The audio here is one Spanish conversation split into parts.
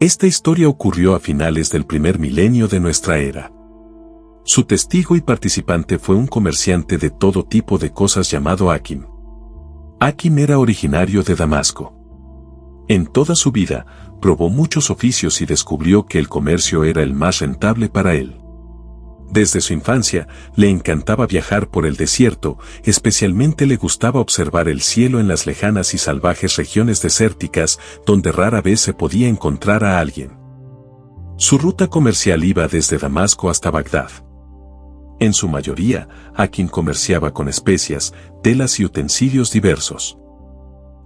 Esta historia ocurrió a finales del primer milenio de nuestra era. Su testigo y participante fue un comerciante de todo tipo de cosas llamado Hakim. Hakim era originario de Damasco. En toda su vida, probó muchos oficios y descubrió que el comercio era el más rentable para él. Desde su infancia, le encantaba viajar por el desierto, especialmente le gustaba observar el cielo en las lejanas y salvajes regiones desérticas, donde rara vez se podía encontrar a alguien. Su ruta comercial iba desde Damasco hasta Bagdad. En su mayoría, Hakim comerciaba con especias, telas y utensilios diversos.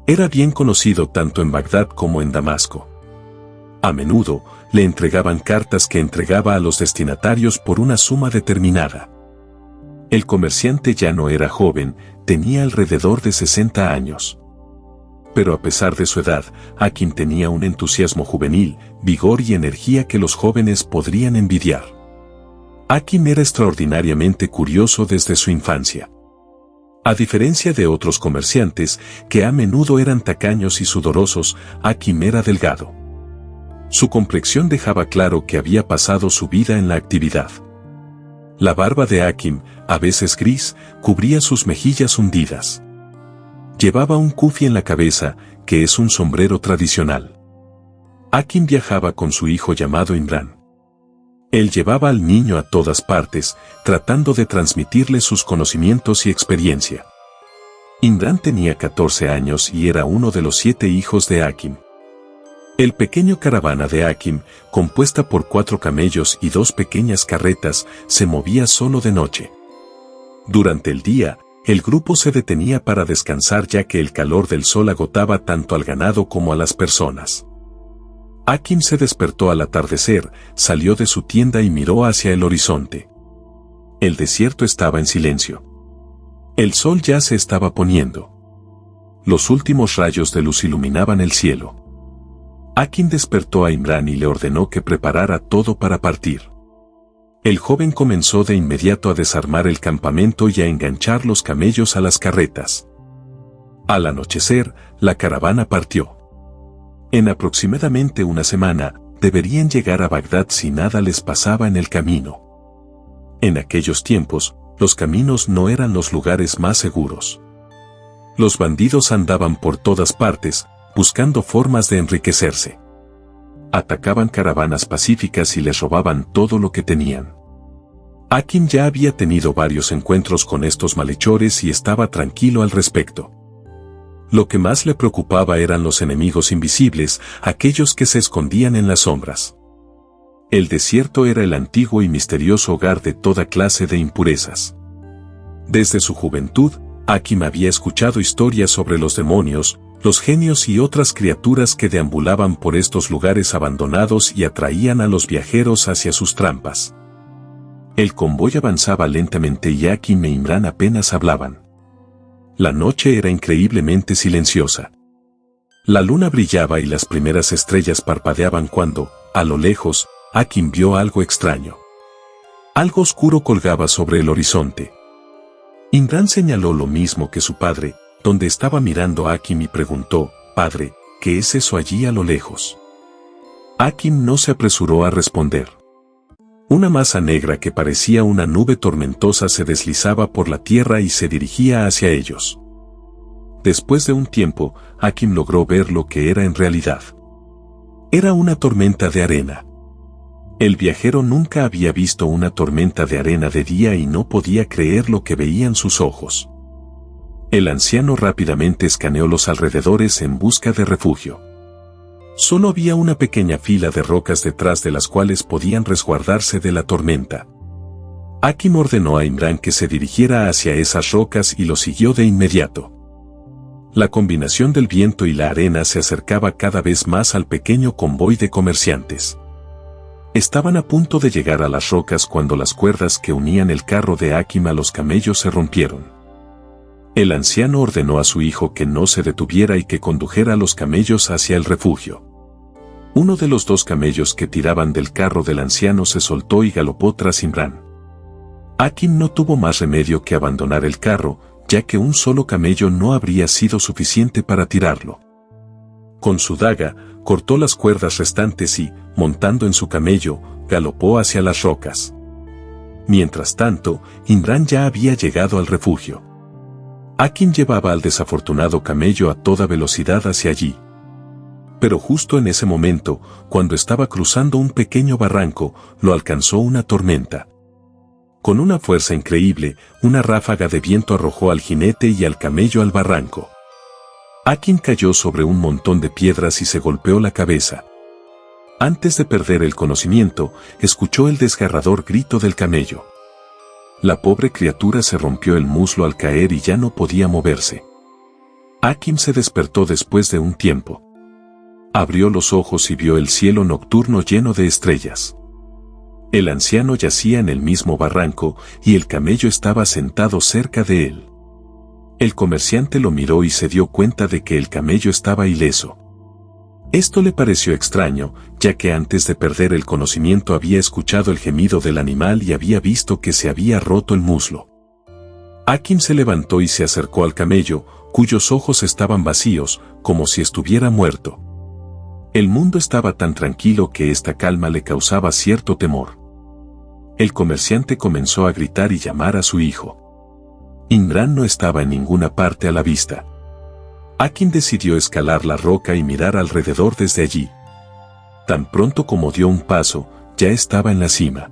Era bien conocido tanto en Bagdad como en Damasco. A menudo, le entregaban cartas que entregaba a los destinatarios por una suma determinada. El comerciante ya no era joven, tenía alrededor de 60 años. Pero a pesar de su edad, Hakim tenía un entusiasmo juvenil, vigor y energía que los jóvenes podrían envidiar. Hakim era extraordinariamente curioso desde su infancia. A diferencia de otros comerciantes, que a menudo eran tacaños y sudorosos, Hakim era delgado. Su complexión dejaba claro que había pasado su vida en la actividad. La barba de Hakim, a veces gris, cubría sus mejillas hundidas. Llevaba un kufi en la cabeza, que es un sombrero tradicional. Hakim viajaba con su hijo llamado Imran. Él llevaba al niño a todas partes, tratando de transmitirle sus conocimientos y experiencia. Imran tenía 14 años y era uno de los 7 hijos de Hakim. El pequeño caravana de Hakim, compuesta por 4 camellos y 2 pequeñas carretas, se movía solo de noche. Durante el día, el grupo se detenía para descansar ya que el calor del sol agotaba tanto al ganado como a las personas. Hakim se despertó al atardecer, salió de su tienda y miró hacia el horizonte. El desierto estaba en silencio. El sol ya se estaba poniendo. Los últimos rayos de luz iluminaban el cielo. Hakim despertó a Imran y le ordenó que preparara todo para partir. El joven comenzó de inmediato a desarmar el campamento y a enganchar los camellos a las carretas. Al anochecer, la caravana partió. En aproximadamente una semana, deberían llegar a Bagdad si nada les pasaba en el camino. En aquellos tiempos, los caminos no eran los lugares más seguros. Los bandidos andaban por todas partes, buscando formas de enriquecerse. Atacaban caravanas pacíficas y les robaban todo lo que tenían. Hakim ya había tenido varios encuentros con estos malhechores y estaba tranquilo al respecto. Lo que más le preocupaba eran los enemigos invisibles, aquellos que se escondían en las sombras. El desierto era el antiguo y misterioso hogar de toda clase de impurezas. Desde su juventud, Hakim había escuchado historias sobre los demonios, los genios y otras criaturas que deambulaban por estos lugares abandonados y atraían a los viajeros hacia sus trampas. El convoy avanzaba lentamente y Hakim e Imran apenas hablaban. La noche era increíblemente silenciosa. La luna brillaba y las primeras estrellas parpadeaban cuando, a lo lejos, Hakim vio algo extraño. Algo oscuro colgaba sobre el horizonte. Imran señaló lo mismo que su padre, donde estaba mirando a Hakim y preguntó, «Padre, ¿qué es eso allí a lo lejos?» Hakim no se apresuró a responder. Una masa negra que parecía una nube tormentosa se deslizaba por la tierra y se dirigía hacia ellos. Después de un tiempo, Hakim logró ver lo que era en realidad. Era una tormenta de arena. El viajero nunca había visto una tormenta de arena de día y no podía creer lo que veían sus ojos. El anciano rápidamente escaneó los alrededores en busca de refugio. Solo había una pequeña fila de rocas detrás de las cuales podían resguardarse de la tormenta. Hakim ordenó a Imran que se dirigiera hacia esas rocas y lo siguió de inmediato. La combinación del viento y la arena se acercaba cada vez más al pequeño convoy de comerciantes. Estaban a punto de llegar a las rocas cuando las cuerdas que unían el carro de Hakim a los camellos se rompieron. El anciano ordenó a su hijo que no se detuviera y que condujera a los camellos hacia el refugio. Uno de los 2 camellos que tiraban del carro del anciano se soltó y galopó tras Imran. Hakim no tuvo más remedio que abandonar el carro, ya que un solo camello no habría sido suficiente para tirarlo. Con su daga, cortó las cuerdas restantes y, montando en su camello, galopó hacia las rocas. Mientras tanto, Imran ya había llegado al refugio. Hakim llevaba al desafortunado camello a toda velocidad hacia allí. Pero justo en ese momento, cuando estaba cruzando un pequeño barranco, lo alcanzó una tormenta. Con una fuerza increíble, una ráfaga de viento arrojó al jinete y al camello al barranco. Hakim cayó sobre un montón de piedras y se golpeó la cabeza. Antes de perder el conocimiento, escuchó el desgarrador grito del camello. La pobre criatura se rompió el muslo al caer y ya no podía moverse. Hakim se despertó después de un tiempo. Abrió los ojos y vio el cielo nocturno lleno de estrellas. El anciano yacía en el mismo barranco y el camello estaba sentado cerca de él. El comerciante lo miró y se dio cuenta de que el camello estaba ileso. Esto le pareció extraño, ya que antes de perder el conocimiento había escuchado el gemido del animal y había visto que se había roto el muslo. Hakim se levantó y se acercó al camello, cuyos ojos estaban vacíos, como si estuviera muerto. El mundo estaba tan tranquilo que esta calma le causaba cierto temor. El comerciante comenzó a gritar y llamar a su hijo. Imran no estaba en ninguna parte a la vista. Hakim decidió escalar la roca y mirar alrededor desde allí. Tan pronto como dio un paso, ya estaba en la cima.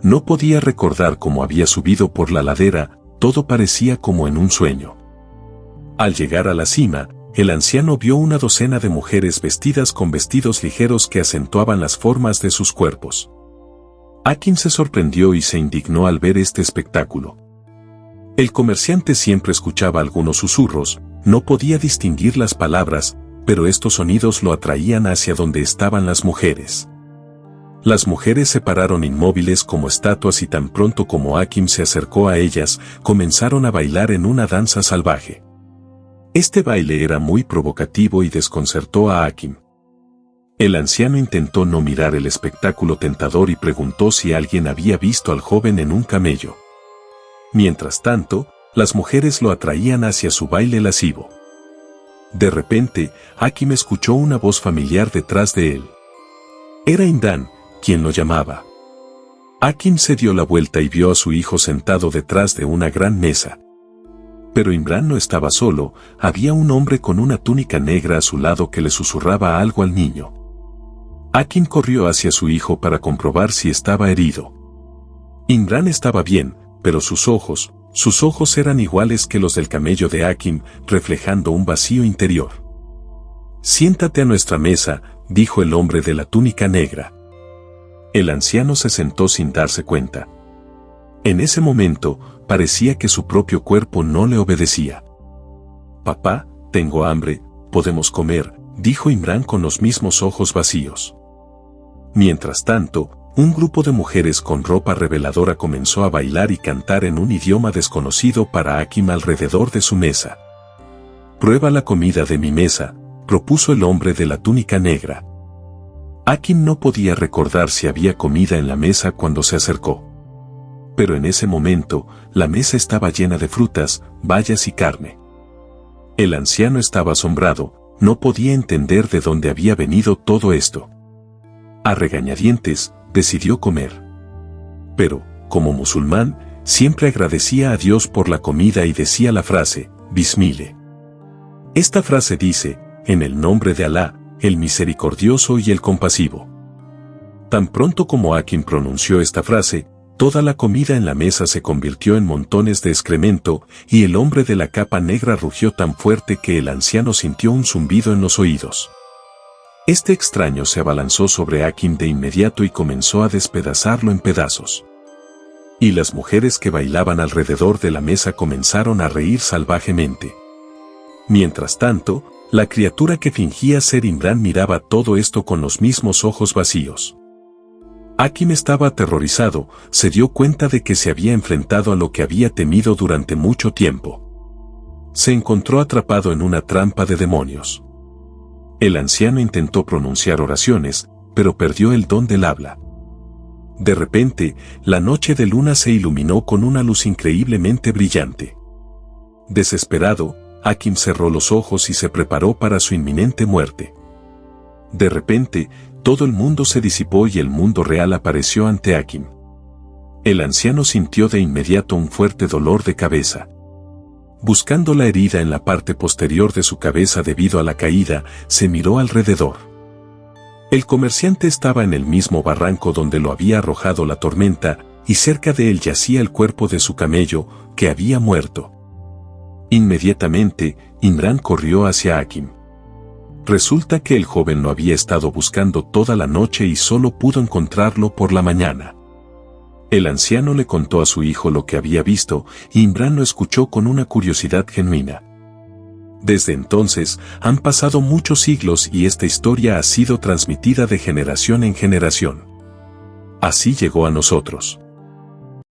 No podía recordar cómo había subido por la ladera, todo parecía como en un sueño. Al llegar a la cima, el anciano vio una docena de mujeres vestidas con vestidos ligeros que acentuaban las formas de sus cuerpos. Hakim se sorprendió y se indignó al ver este espectáculo. El comerciante siempre escuchaba algunos susurros, no podía distinguir las palabras, pero estos sonidos lo atraían hacia donde estaban las mujeres. Las mujeres se pararon inmóviles como estatuas y tan pronto como Hakim se acercó a ellas, comenzaron a bailar en una danza salvaje. Este baile era muy provocativo y desconcertó a Hakim. El anciano intentó no mirar el espectáculo tentador y preguntó si alguien había visto al joven en un camello. Mientras tanto, las mujeres lo atraían hacia su baile lascivo. De repente, Hakim escuchó una voz familiar detrás de él. Era Imran, quien lo llamaba. Hakim se dio la vuelta y vio a su hijo sentado detrás de una gran mesa. Pero Imran no estaba solo, había un hombre con una túnica negra a su lado que le susurraba algo al niño. Hakim corrió hacia su hijo para comprobar si estaba herido. Imran estaba bien, pero sus ojos eran iguales que los del camello de Hakim, reflejando un vacío interior. «Siéntate a nuestra mesa», dijo el hombre de la túnica negra. El anciano se sentó sin darse cuenta. En ese momento, parecía que su propio cuerpo no le obedecía. «Papá, tengo hambre, podemos comer», dijo Imran con los mismos ojos vacíos. Mientras tanto, un grupo de mujeres con ropa reveladora comenzó a bailar y cantar en un idioma desconocido para Hakim alrededor de su mesa. «Prueba la comida de mi mesa», propuso el hombre de la túnica negra. Hakim no podía recordar si había comida en la mesa cuando se acercó. Pero en ese momento, la mesa estaba llena de frutas, bayas y carne. El anciano estaba asombrado, no podía entender de dónde había venido todo esto. A regañadientes, decidió comer. Pero, como musulmán, siempre agradecía a Dios por la comida y decía la frase, Bismillah. Esta frase dice, en el nombre de Alá, el misericordioso y el compasivo. Tan pronto como Hakim pronunció esta frase, toda la comida en la mesa se convirtió en montones de excremento, y el hombre de la capa negra rugió tan fuerte que el anciano sintió un zumbido en los oídos. Este extraño se abalanzó sobre Hakim de inmediato y comenzó a despedazarlo en pedazos. Y las mujeres que bailaban alrededor de la mesa comenzaron a reír salvajemente. Mientras tanto, la criatura que fingía ser Imran miraba todo esto con los mismos ojos vacíos. Hakim estaba aterrorizado, se dio cuenta de que se había enfrentado a lo que había temido durante mucho tiempo. Se encontró atrapado en una trampa de demonios. El anciano intentó pronunciar oraciones, pero perdió el don del habla. De repente, la noche de luna se iluminó con una luz increíblemente brillante. Desesperado, Akim cerró los ojos y se preparó para su inminente muerte. De repente, todo el mundo se disipó y el mundo real apareció ante Akim. El anciano sintió de inmediato un fuerte dolor de cabeza. Buscando la herida en la parte posterior de su cabeza debido a la caída, se miró alrededor. El comerciante estaba en el mismo barranco donde lo había arrojado la tormenta, y cerca de él yacía el cuerpo de su camello, que había muerto. Inmediatamente, Imrán corrió hacia Akim. Resulta que el joven lo había estado buscando toda la noche y solo pudo encontrarlo por la mañana. El anciano le contó a su hijo lo que había visto, y Imrán lo escuchó con una curiosidad genuina. Desde entonces, han pasado muchos siglos y esta historia ha sido transmitida de generación en generación. Así llegó a nosotros.